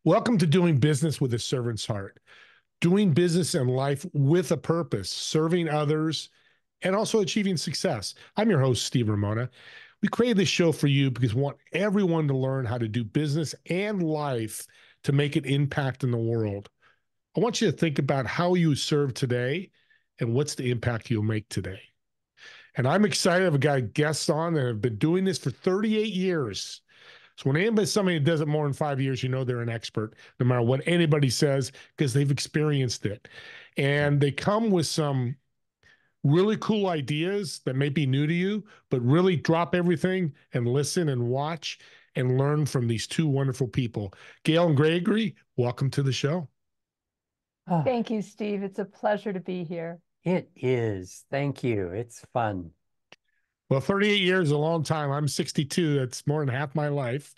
Welcome to Doing Business with a Servant's Heart. Doing business and life with a purpose, serving others, and also achieving success. I'm your host, Steve Ramona. We created this show for you because we want everyone to learn how to do business and life to make an impact in the world. I want you to think about how you serve today and what's the impact you'll make today. And I'm excited. I've got guests on that have been doing this for 38 years. So when somebody does it more than 5 years, you know they're an expert, no matter what anybody says, because they've experienced it. And they come with some really cool ideas that may be new to you, but really drop everything and listen and watch and learn from these two wonderful people. Gail and Gregory, welcome to the show. Oh, Thank you, Steve. It's a pleasure to be here. it is. Thank you. It's fun. Well, 38 years is a long time. I'm 62. That's more than half my life.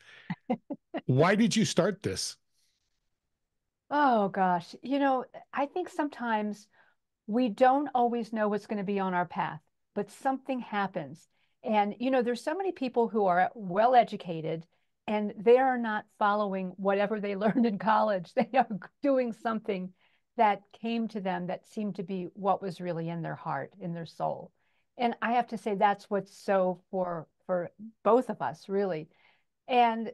Why did you start this? Oh, gosh. I think sometimes we don't always know what's going to be on our path, but something happens. And, there's so many people who are well educated and they are not following whatever they learned in college. They are doing something that came to them that seemed to be what was really in their heart, in their soul. And I have to say that's what's so for both of us, really. And,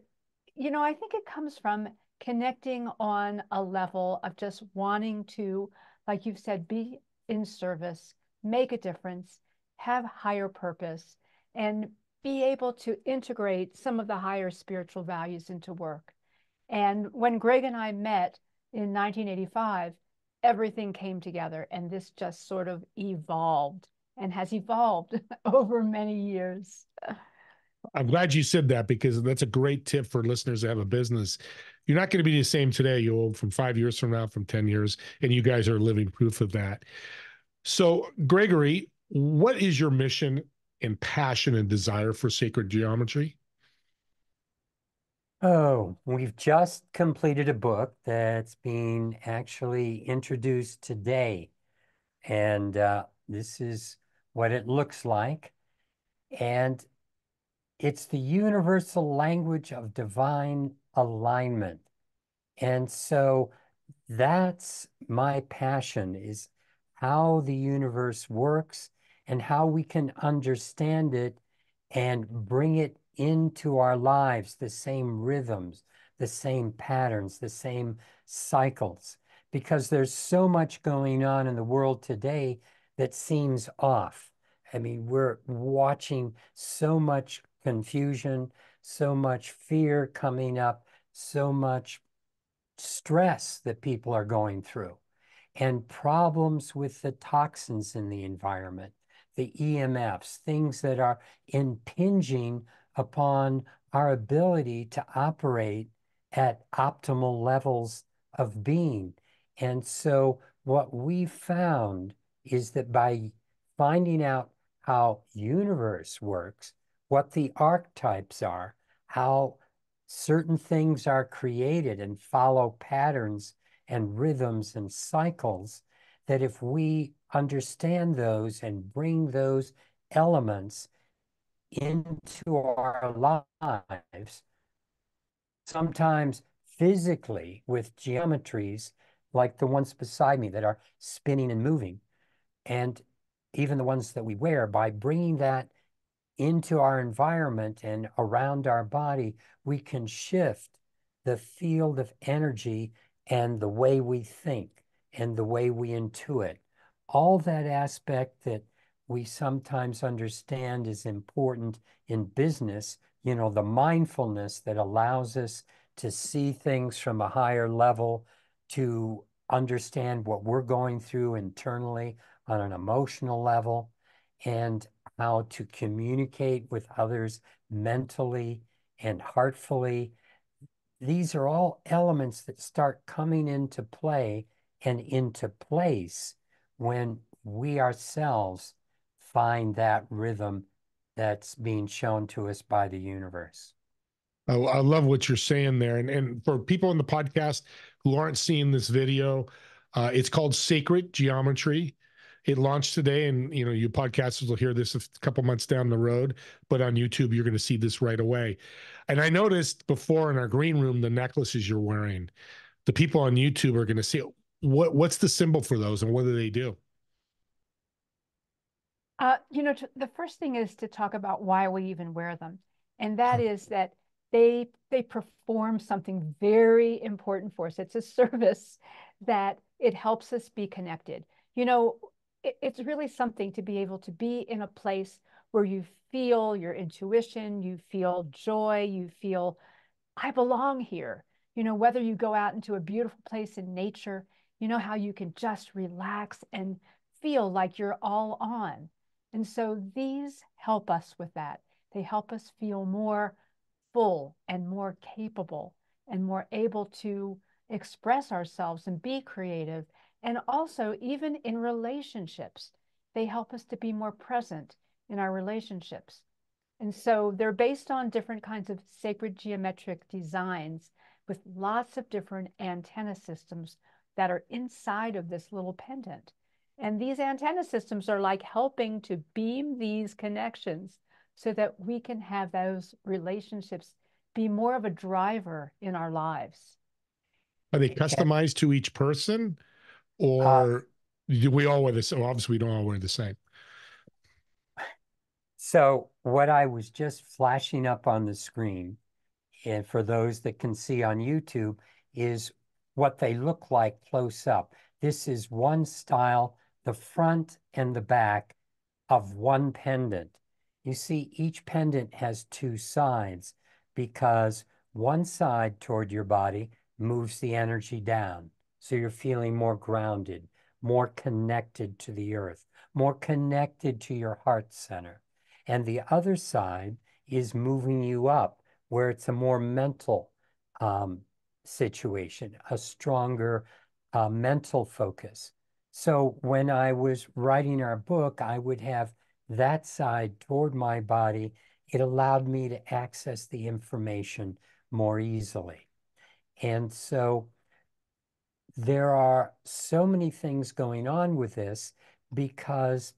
I think it comes from connecting on a level of just wanting to, like you've said, be in service, make a difference, have higher purpose, and be able to integrate some of the higher spiritual values into work. And when Greg and I met in 1985, everything came together and this just sort of evolved and has evolved over many years. I'm glad you said that because that's a great tip for listeners that have a business. You're not going to be the same today. You'll from 5 years from now, from 10 years, and you guys are living proof of that. So, Gregory, what is your mission and passion and desire for sacred geometry? Oh, we've just completed a book that's being actually introduced today. And this is what it looks like. And it's the universal language of divine alignment. And so that's my passion, is how the universe works and how we can understand it and bring it into our lives, the same rhythms, the same patterns, the same cycles, because there's so much going on in the world today that seems off. I mean, we're watching so much confusion, so much fear coming up, so much stress that people are going through, and problems with the toxins in the environment, the EMFs, things that are impinging upon our ability to operate at optimal levels of being. And so what we found is that by finding out how universe works, what the archetypes are, how certain things are created and follow patterns and rhythms and cycles, that if we understand those and bring those elements into our lives, sometimes physically with geometries like the ones beside me that are spinning and moving, and even the ones that we wear, by bringing that into our environment and around our body, we can shift the field of energy and the way we think and the way we intuit. All that aspect that we sometimes understand is important in business, the mindfulness that allows us to see things from a higher level, to understand what we're going through internally on an emotional level, and how to communicate with others mentally and heartfully. These are all elements that start coming into play and into place when we ourselves find that rhythm that's being shown to us by the universe. I love what you're saying there. And for people in the podcast who aren't seeing this video, it's called Sacred Geometry. It launched today, and you podcasters will hear this a couple months down the road, but on YouTube, you're going to see this right away. And I noticed before in our green room, the necklaces you're wearing, the people on YouTube are going to see what's the symbol for those and what do they do? The first thing is to talk about why we even wear them. And that is that they perform something very important for us. It's a service that it helps us be connected. It's really something to be able to be in a place where you feel your intuition, you feel joy, you feel, I belong here. Whether you go out into a beautiful place in nature, how you can just relax and feel like you're all on. And so these help us with that. They help us feel more full and more capable and more able to express ourselves and be creative. And also, even in relationships, they help us to be more present in our relationships. And so they're based on different kinds of sacred geometric designs with lots of different antenna systems that are inside of this little pendant. And these antenna systems are like helping to beam these connections so that we can have those relationships be more of a driver in our lives. Are they customized to each person, Uh, or do we all wear the same? Obviously, we don't all wear the same. so what I was just flashing up on the screen, and for those that can see on YouTube, is what they look like close up. This is one style, the front and the back of one pendant. You see, each pendant has two sides because one side toward your body moves the energy down. So you're feeling more grounded, more connected to the earth, more connected to your heart center. And the other side is moving you up where it's a more mental situation, a stronger mental focus. So when I was writing our book, I would have that side toward my body. It allowed me to access the information more easily. And so there are so many things going on with this because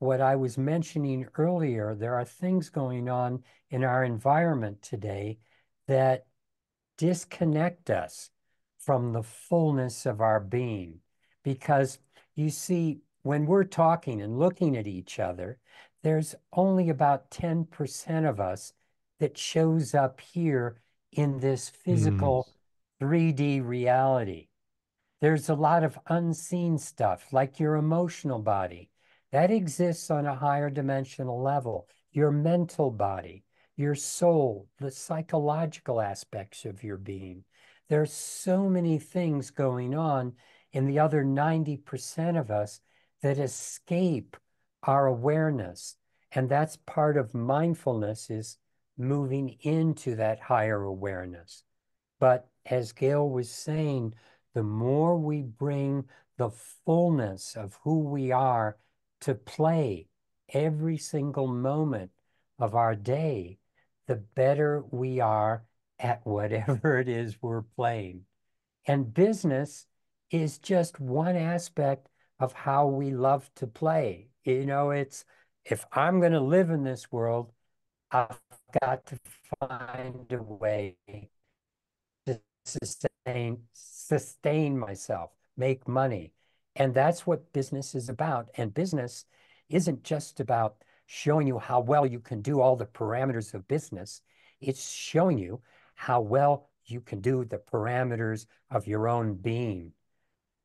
what I was mentioning earlier, there are things going on in our environment today that disconnect us from the fullness of our being. Because you see, when we're talking and looking at each other, there's only about 10% of us that shows up here in this physical 3D reality. There's a lot of unseen stuff, like your emotional body. That exists on a higher dimensional level. Your mental body, your soul, the psychological aspects of your being. There's so many things going on in the other 90% of us that escape our awareness. And that's part of mindfulness, is moving into that higher awareness. But as Gail was saying, the more we bring the fullness of who we are to play every single moment of our day, the better we are at whatever it is we're playing. And business is just one aspect of how we love to play. It's, if I'm going to live in this world, I've got to find a way to sustain myself, make money. And that's what business is about. And business isn't just about showing you how well you can do all the parameters of business. It's showing you how well you can do the parameters of your own being.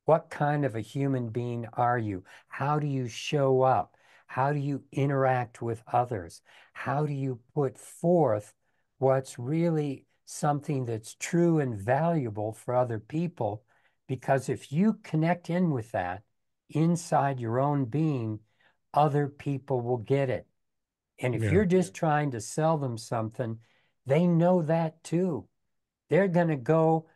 What kind of a human being are you? How do you show up? How do you interact with others? How do you put forth what's really something that's true and valuable for other people? Because if you connect in with that inside your own being, other people will get it. And if Yeah. you're just trying to sell them something, they know that too. They're going to go,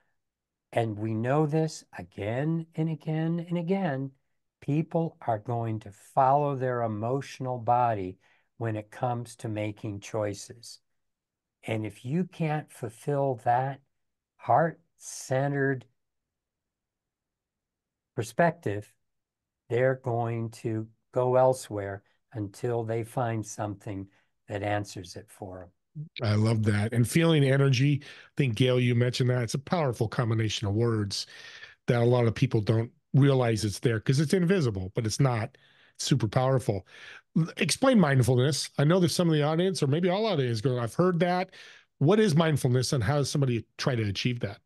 and we know this again and again and again, people are going to follow their emotional body when it comes to making choices. And if you can't fulfill that heart-centered perspective, they're going to go elsewhere until they find something that answers it for them. I love that. And feeling energy, I think, Gail, you mentioned that. It's a powerful combination of words that a lot of people don't realize it's there because it's invisible, but it's not. It's super powerful. Explain mindfulness. I know there's some of the audience, or maybe all audience, going, I've heard that. What is mindfulness and how does somebody try to achieve that?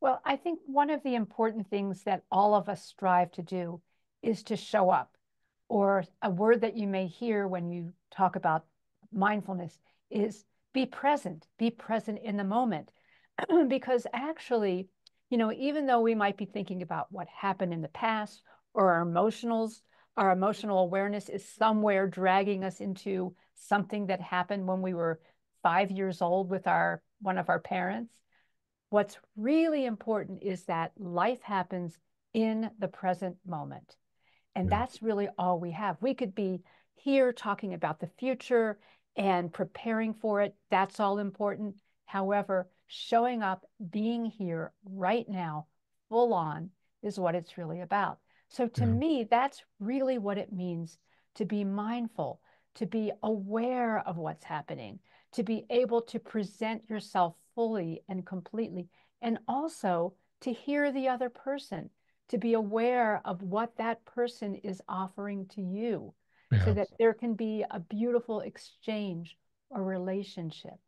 Well, I think one of the important things that all of us strive to do is to show up. Or a word that you may hear when you talk about mindfulness is be present in the moment. Because actually, even though we might be thinking about what happened in the past or our emotional awareness is somewhere dragging us into something that happened when we were 5 years old with one of our parents. What's really important is that life happens in the present moment. And Yeah. that's really all we have. We could be here talking about the future and preparing for it. That's all important. However, showing up, being here right now, full on, is what it's really about. So to Yeah. me, that's really what it means to be mindful, to be aware of what's happening, to be able to present yourself fully and completely, and also to hear the other person, to be aware of what that person is offering to you so Yeah. that there can be a beautiful exchange or relationship.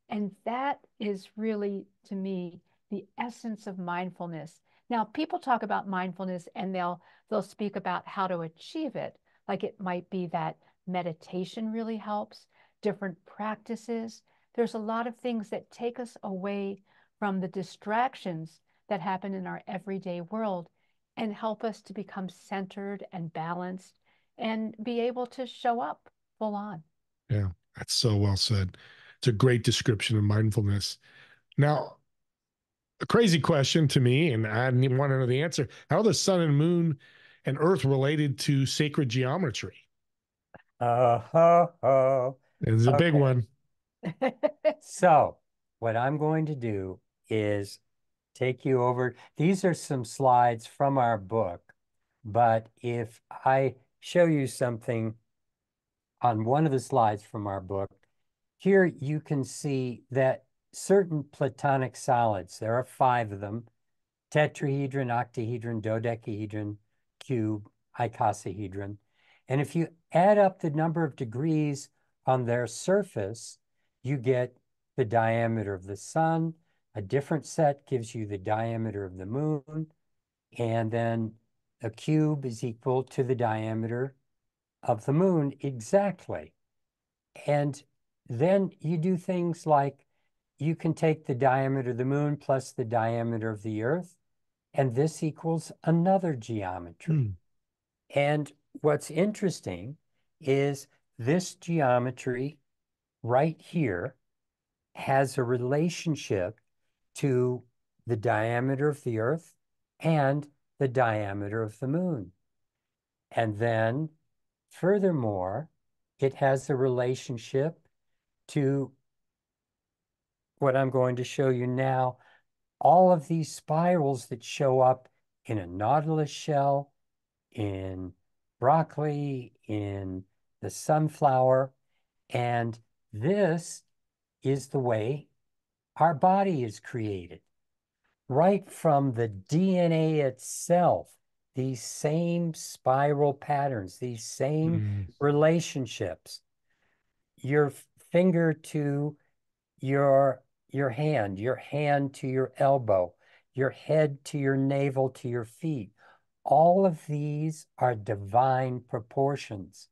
And that is really, to me, the essence of mindfulness. Now, people talk about mindfulness and they'll speak about how to achieve it. Like it might be that meditation really helps, different practices. There's a lot of things that take us away from the distractions that happen in our everyday world and help us to become centered and balanced and be able to show up full on. Yeah. That's so well said. It's a great description of mindfulness. Now, a crazy question to me, and I didn't even want to know the answer. How are the sun and moon and earth related to sacred geometry? Oh. It's a big Okay. one. So what I'm going to do is take you over. These are some slides from our book, but if I show you something on one of the slides from our book, here you can see that certain platonic solids, there are 5 of them, tetrahedron, octahedron, dodecahedron, cube, icosahedron. And if you add up the number of degrees on their surface, you get the diameter of the sun. A different set gives you the diameter of the moon. And then a cube is equal to the diameter of the moon exactly. And then you do things like you can take the diameter of the moon plus the diameter of the earth, and this equals another geometry. And what's interesting is this geometry right here has a relationship to the diameter of the earth and the diameter of the moon. And then furthermore, it has a relationship to what I'm going to show you now. All of these spirals that show up in a nautilus shell, in broccoli, in the sunflower. And this is the way our body is created. Right from the DNA itself, these same spiral patterns, these same relationships. Your finger to your hand to your elbow, your head to your navel to your feet. All of these are divine proportions.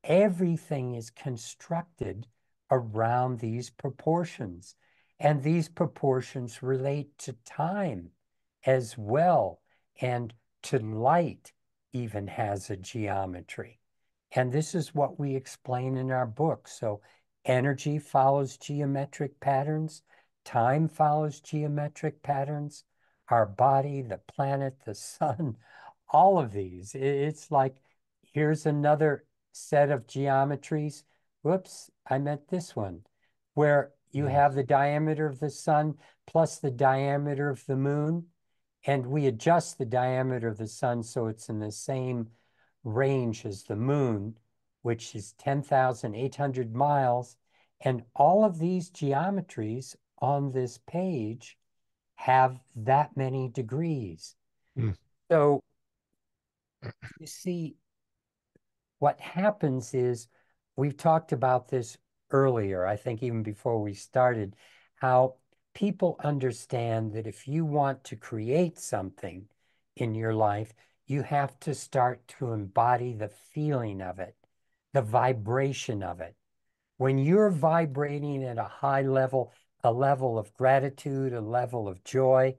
Everything is constructed around these proportions. And these proportions relate to time as well. And to light even has a geometry. And this is what we explain in our book. So energy follows geometric patterns. Time follows geometric patterns. Our body, the planet, the sun, all of these. It's like, here's another set of geometries. Whoops, I meant this one, where you have the diameter of the sun plus the diameter of the moon. And we adjust the diameter of the sun so it's in the same range as the moon, which is 10,800 miles. And all of these geometries on this page have that many degrees. Mm. So you see, what happens is, we've talked about this earlier, I think even before we started, how people understand that if you want to create something in your life, you have to start to embody the feeling of it, the vibration of it. When you're vibrating at a high level, a level of gratitude, a level of joy,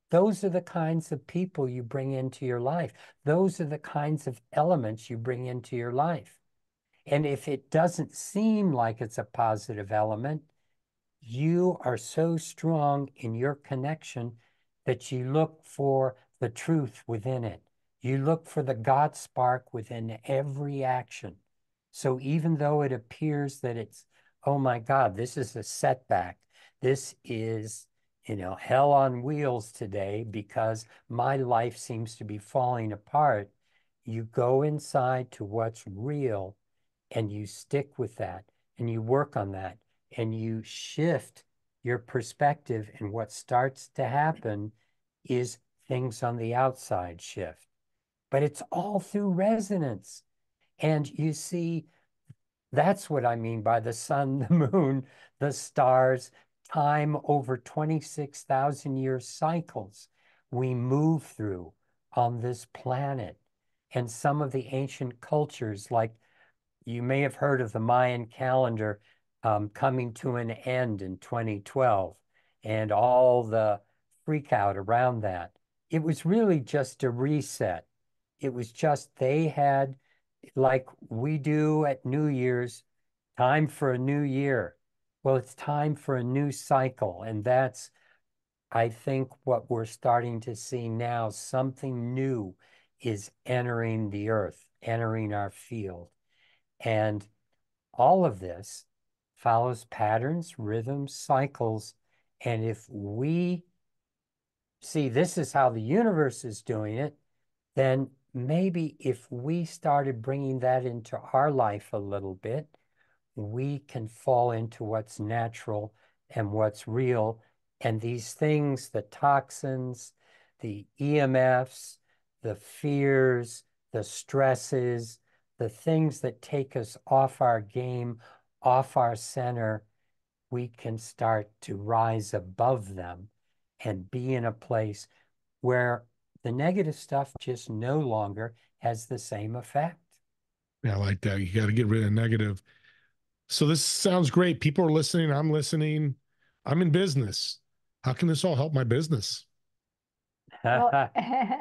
those are the kinds of people you bring into your life. Those are the kinds of elements you bring into your life. And if it doesn't seem like it's a positive element, you are so strong in your connection that you look for the truth within it. You look for the God spark within every action. So even though it appears that it's, oh my God, this is a setback, this is, hell on wheels today because my life seems to be falling apart, you go inside to what's real and you stick with that and you work on that and you shift your perspective. And what starts to happen is things on the outside shift. But it's all through resonance. And you see, that's what I mean by the sun, the moon, the stars, time over 26,000 year cycles we move through on this planet. And some of the ancient cultures, like you may have heard of the Mayan calendar coming to an end in 2012 and all the freak out around that. It was really just a reset. It was just they had, like we do at New Year's, time for a new year. Well, it's time for a new cycle. And that's, I think, what we're starting to see now. Something new is entering the earth, entering our field. And all of this follows patterns, rhythms, cycles. And if we see this is how the universe is doing it, then maybe if we started bringing that into our life a little bit, we can fall into what's natural and what's real. And these things, the toxins, the EMFs, the fears, the stresses, the things that take us off our game, off our center, we can start to rise above them and be in a place where the negative stuff just no longer has the same effect. Yeah, I like that. You got to get rid of negative. So this sounds great. People are listening. I'm listening. I'm in business. How can this all help my business? Well,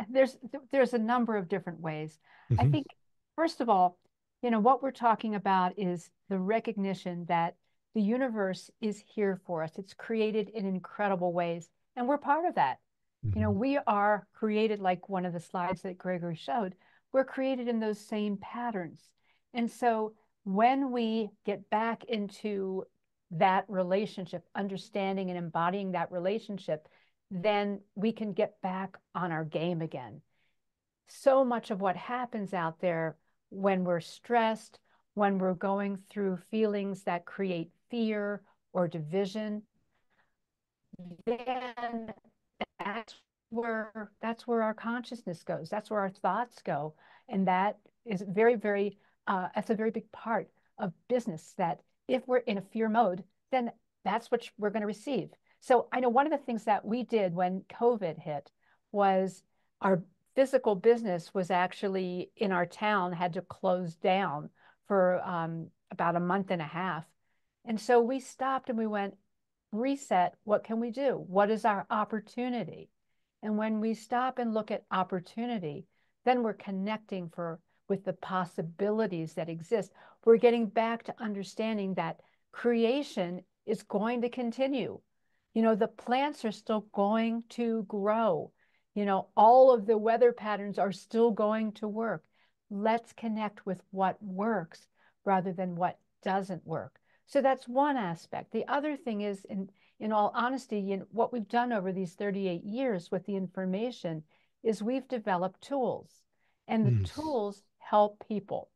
there's a number of different ways. I Mhm. think, first of all, what we're talking about is the recognition that the universe is here for us. It's created in incredible ways, and we're part of that. Mhm. We are created, like one of the slides that Gregory showed, we're created in those same patterns. And so when we get back into that relationship, understanding and embodying that relationship, then we can get back on our game again. So much of what happens out there when we're stressed, when we're going through feelings that create fear or division, then that's where our consciousness goes. That's where our thoughts go. And that is that's a very big part of business, that if we're in a fear mode, then that's what we're going to receive. So I know one of the things that we did when COVID hit was our physical business was actually in our town had to close down for about a month and a half. And so we stopped and we went, reset, what can we do? What is our opportunity? And when we stop and look at opportunity, then we're connecting with the possibilities that exist. We're getting back to understanding that creation is going to continue. The plants are still going to grow. All of the weather patterns are still going to work. Let's connect with what works rather than what doesn't work. So that's one aspect. The other thing is in all honesty, what we've done over these 38 years with the information is we've developed tools, and the tools help people.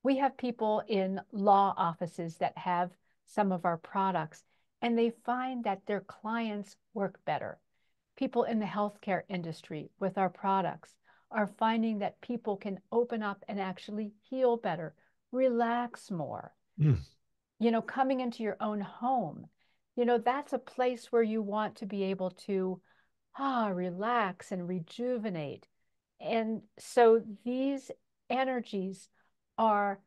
We have people in law offices that have some of our products, and they find that their clients work better. People in the healthcare industry with our products are finding that people can open up and actually heal better, relax more. Coming into your own home, that's a place where you want to be able to relax and rejuvenate. And so these energies are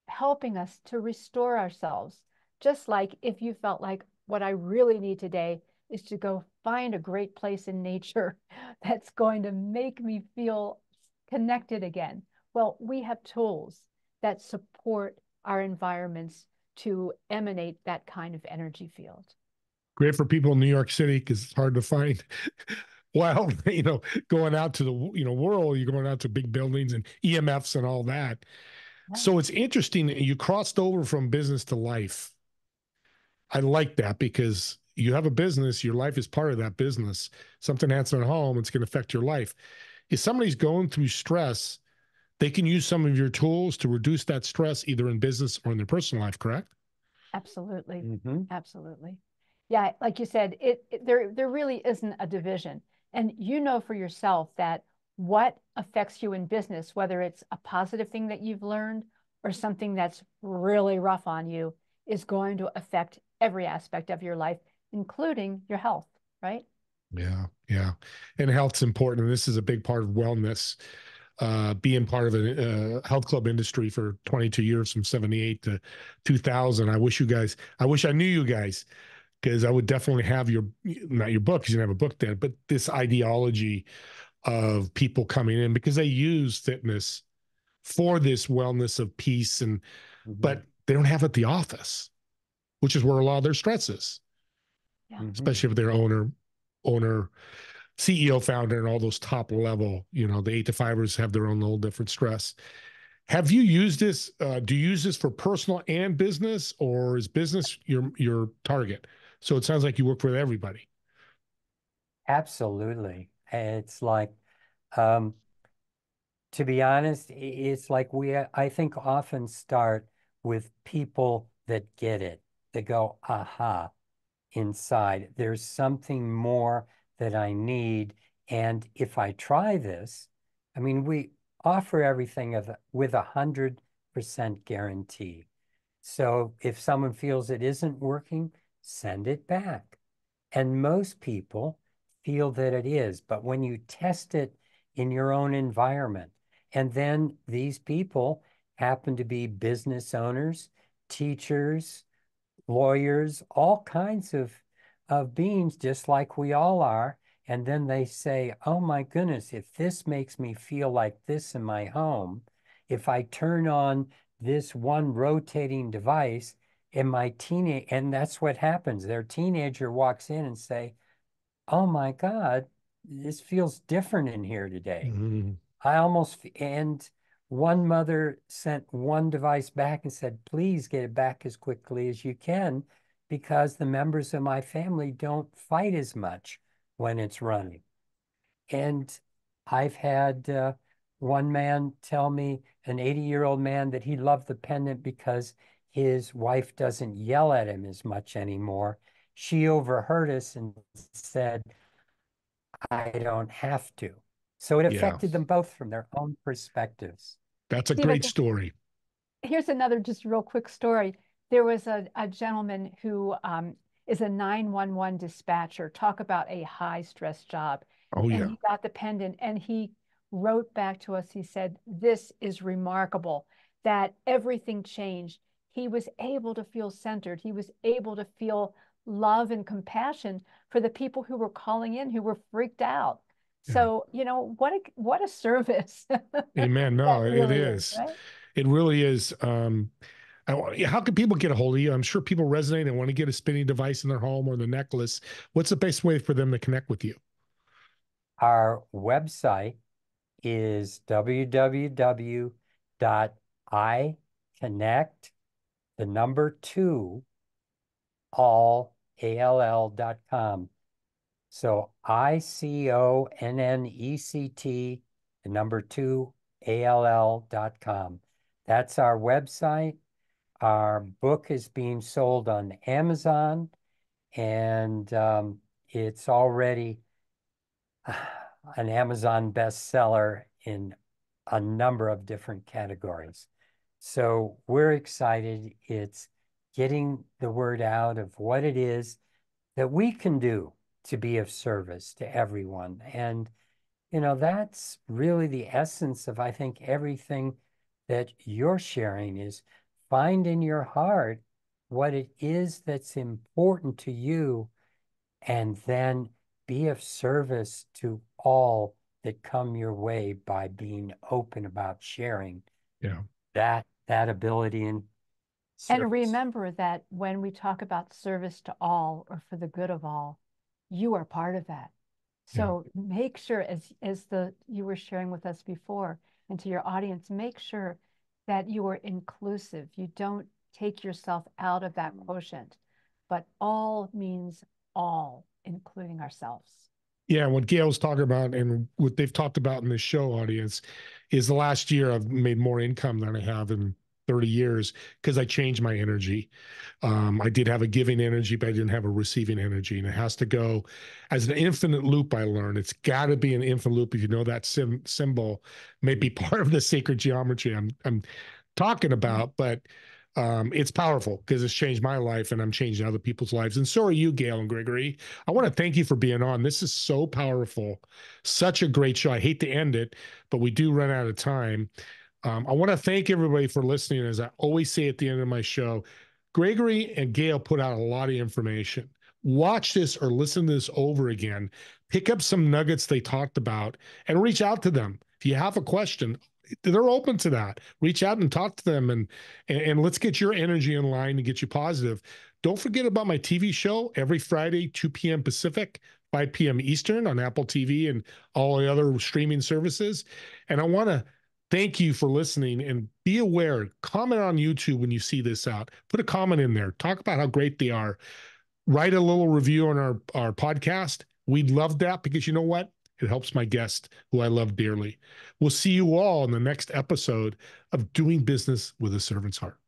helping us to restore ourselves. Just like if you felt like what I really need today is to go find a great place in nature that's going to make me feel connected again. Well, we have tools that support our environments to emanate that kind of energy field. Great for people in New York City because it's hard to find. Well, going out to the world, you're going out to big buildings and EMFs and all that. Yeah. So it's interesting that you crossed over from business to life. I like that because you have a business, your life is part of that business. Something happens at home, it's going to affect your life. If somebody's going through stress, they can use some of your tools to reduce that stress either in business or in their personal life, correct? Absolutely. Absolutely. Yeah, like you said, there really isn't a division. And for yourself that what affects you in business, whether it's a positive thing that you've learned or something that's really rough on you, is going to affect every aspect of your life, including your health, right? Yeah, yeah. And health's important. And this is a big part of wellness. Being part of a health club industry for 22 years from 78 to 2000. I wish I knew you guys, because I would definitely have not your book, because you didn't have a book then, but this ideology of people coming in because they use fitness for this wellness of peace but they don't have it at the office, which is where a lot of their stress is. Yeah. Especially if they're owner, CEO, founder, and all those top level, the 8 to 5ers have their own little different stress. Have you used this? Do you use this for personal and business, or is business your target? So it sounds like you work with everybody. Absolutely. It's like, to be honest, it's like I think often start with people that get it, that go, aha, inside. There's something more that I need. And if I try this, we offer everything with 100% guarantee. So if someone feels it isn't working, send it back. And most people feel that it is. But when you test it in your own environment, and then these people happen to be business owners, teachers, lawyers, all kinds of beings, just like we all are. And then they say, oh my goodness, if this makes me feel like this in my home, if I turn on this one rotating device and and that's what happens. Their teenager walks in and say, oh my God, this feels different in here today. And one mother sent one device back and said, please get it back as quickly as you can, because the members of my family don't fight as much when it's running. And I've had one man tell me, an 80-year-old man, that he loved the pendant because his wife doesn't yell at him as much anymore. She overheard us and said, I don't have to. So it affected them both from their own perspectives. That's a great story. Here's another just real quick story. There was a gentleman who is a 911 dispatcher. Talk about a high stress job. Oh, yeah. And he got the pendant and he wrote back to us. He said, this is remarkable that everything changed. He was able to feel centered. He was able to feel love and compassion for the people who were calling in, who were freaked out. Yeah. So, what a service. Amen. No, really it is. Right? It really is. How can people get a hold of you? I'm sure people resonate and want to get a spinning device in their home or the necklace. What's the best way for them to connect with you? Our website is www.iconnect, the number 2, all ICONNECT.com. So ICONNECT, the number 2, ALL.com. That's our website. Our book is being sold on Amazon, and it's already an Amazon bestseller in a number of different categories. So we're excited. It's getting the word out of what it is that we can do to be of service to everyone. And, you know, that's really the essence of, I think, everything that you're sharing is find in your heart what it is that's important to you, and then be of service to all that come your way by being open about sharing that ability and service. And remember that when we talk about service to all or for the good of all, you are part of that. So make sure, as you were sharing with us before, and to your audience, make sure that you are inclusive. You don't take yourself out of that quotient, but all means all, including ourselves. Yeah, what Gail's talking about and what they've talked about in this show, audience, is the last year I've made more income than I have in 30 years because I changed my energy. I did have a giving energy, but I didn't have a receiving energy. And it has to go as an infinite loop, I learned. It's got to be an infinite loop. If you know that symbol may be part of the sacred geometry I'm talking about, but it's powerful because it's changed my life and I'm changing other people's lives. And so are you, Gail and Gregory. I want to thank you for being on. This is so powerful. Such a great show. I hate to end it, but we do run out of time. I want to thank everybody for listening. As I always say at the end of my show, Gregory and Gail put out a lot of information. Watch this or listen to this over again. Pick up some nuggets they talked about and reach out to them. If you have a question, they're open to that. Reach out and talk to them, and let's get your energy in line and get you positive. Don't forget about my TV show every Friday, 2 p.m. Pacific, 5 p.m. Eastern on Apple TV and all the other streaming services. And I want to thank you for listening, and be aware, comment on YouTube when you see this out. Put a comment in there. Talk about how great they are. Write a little review on our podcast. We'd love that because you know what? It helps my guest, who I love dearly. We'll see you all in the next episode of Doing Business with a Servant's Heart.